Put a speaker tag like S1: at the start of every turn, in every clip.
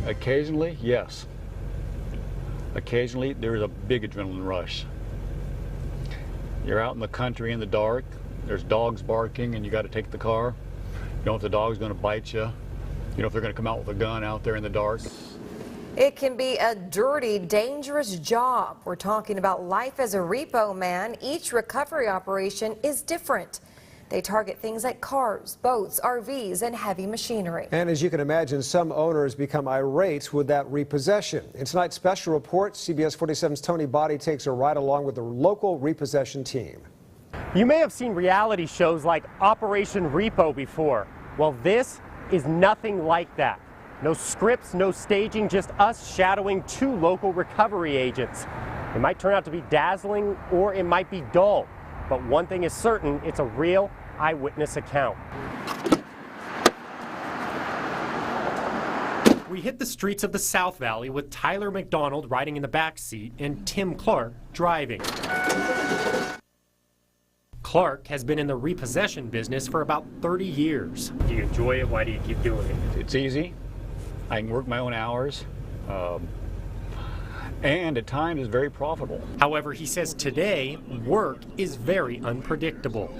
S1: Occasionally, yes. Occasionally, there's a big adrenaline rush. You're out in the country in the dark, there's dogs barking, and you got to take the car. You know if the dog's going to bite you. You know if they're going to come out with a gun out there in the dark.
S2: It can be a dirty, dangerous job. We're talking about life as a repo man. Each recovery operation is different. They target things like cars, boats, RVs, and heavy machinery.
S3: And as you can imagine, some owners become irate with that repossession. In tonight's special report, CBS 47's Tony Body takes a ride along with the local repossession team.
S4: You may have seen reality shows like Operation Repo before. Well, this is nothing like that. No scripts, no staging, just us shadowing two local recovery agents. It might turn out to be dazzling or it might be dull. But one thing is certain, it's a real eyewitness account. We hit the streets of the South Valley with Tyler McDonald riding in the back seat and Tim Clark driving. Clark has been in the repossession business for about 30 years. Do you enjoy it? Why do you keep doing it?
S1: It's easy. I can work my own hours. And at times it's very profitable.
S4: However, he says today, work is very unpredictable.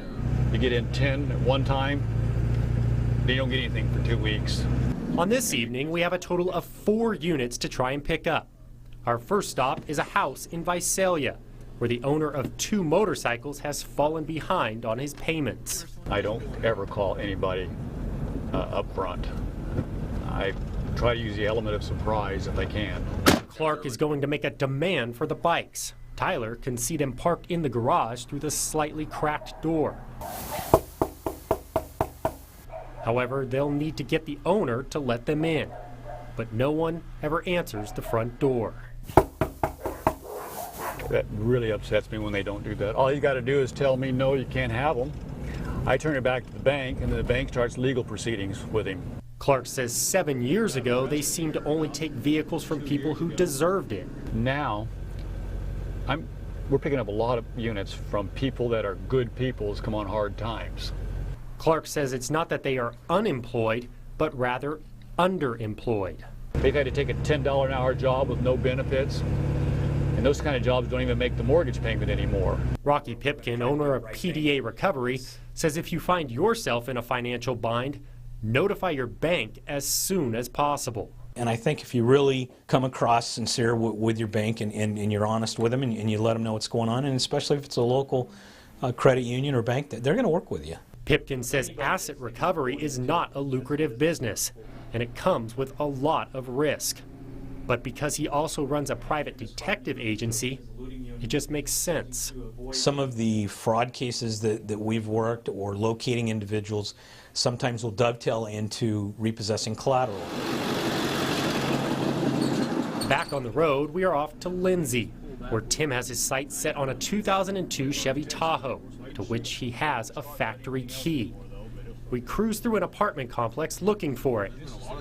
S1: You get in 10 at one time, then you don't get anything for 2 weeks.
S4: On this evening, we have a total of 4 units to try and pick up. Our first stop is a house in Visalia, where the owner of 2 motorcycles has fallen behind on his payments.
S1: I don't ever call anybody up front. I try to use the element of surprise if I can.
S4: Clark is going to make a demand for the bikes. Tyler can see them parked in the garage through the slightly cracked door. However, they'll need to get the owner to let them in. But no one ever answers the front door.
S1: That really upsets me when they don't do that. All you got to do is tell me, no, you can't have them. I turn it back to the bank, and then the bank starts legal proceedings with him.
S4: Clark says 7 years ago, they seemed to only take vehicles from people who deserved it.
S1: Now, we're picking up a lot of units from people that are good people who's come on hard times.
S4: Clark says it's not that they are unemployed, but rather underemployed.
S1: They've had to take a $10 an hour job with no benefits, and those kind of jobs don't even make the mortgage payment anymore.
S4: Rocky Pipkin, owner of PDA Recovery, says if you find yourself in a financial bind, notify your bank as soon as possible.
S5: And I think if you really come across sincere with your bank and you're honest with them and you let them know what's going on, and especially if it's a local credit union or bank, they're going to work with you.
S4: Pipkin says asset recovery is not a lucrative business, and it comes with a lot of risk. But because he also runs a private detective agency, it just makes sense.
S5: Some of the fraud cases that we've worked or locating individuals sometimes will dovetail into repossessing collateral.
S4: Back on the road, we are off to Lindsay, where Tim has his sights set on a 2002 Chevy Tahoe, to which he has a factory key. We cruise through an apartment complex looking for it.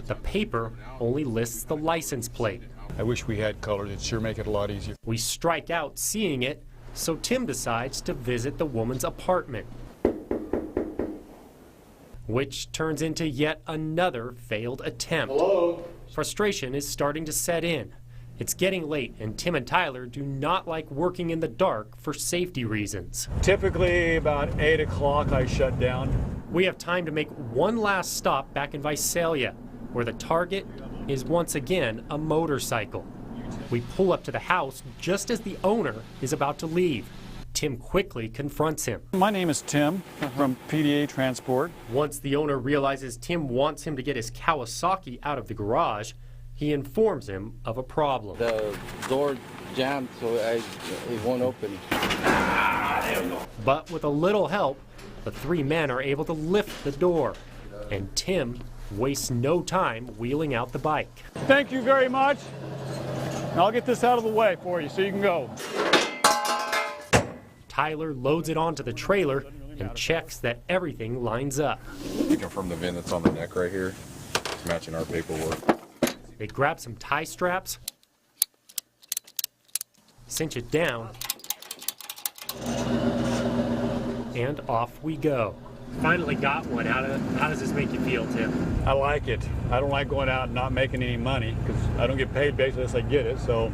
S4: The paper only lists the license plate.
S1: I wish we had colors. It'd sure make it a lot easier.
S4: We strike out seeing it, so Tim decides to visit the woman's apartment, which turns into yet another failed attempt.
S1: Hello?
S4: Frustration is starting to set in. It's getting late, and Tim and Tyler do not like working in the dark for safety reasons.
S1: Typically about 8 o'clock I shut down.
S4: We have time to make one last stop back in Visalia, where the target is once again a motorcycle. We pull up to the house just as the owner is about to leave. Tim quickly confronts him.
S6: My name is Tim from PDA Transport.
S4: Once the owner realizes Tim wants him to get his Kawasaki out of the garage, he informs him of a problem.
S7: The door jammed, so it won't open.
S4: But with a little help, the 3 men are able to lift the door, and Tim wastes no time wheeling out the bike.
S6: Thank you very much. I'll get this out of the way for you so you can go.
S4: Tyler loads it onto the trailer and checks that everything lines up.
S8: Picking from the VIN that's on the neck right here. It's matching our paperwork.
S4: They grab some tie straps, cinch it down, and off we go. Finally got one. How does this make you feel, Tim?
S1: I like it. I don't like going out and not making any money because I don't get paid basically unless I get it, so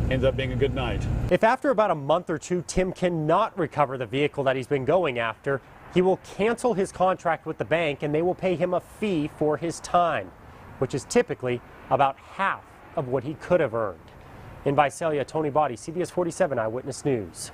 S1: it ends up being a good night.
S4: If after about a month or two Tim cannot recover the vehicle that he's been going after, he will cancel his contract with the bank and they will pay him a fee for his time, which is typically about half of what he could have earned. In Visalia, Tony Body, CBS 47 Eyewitness News.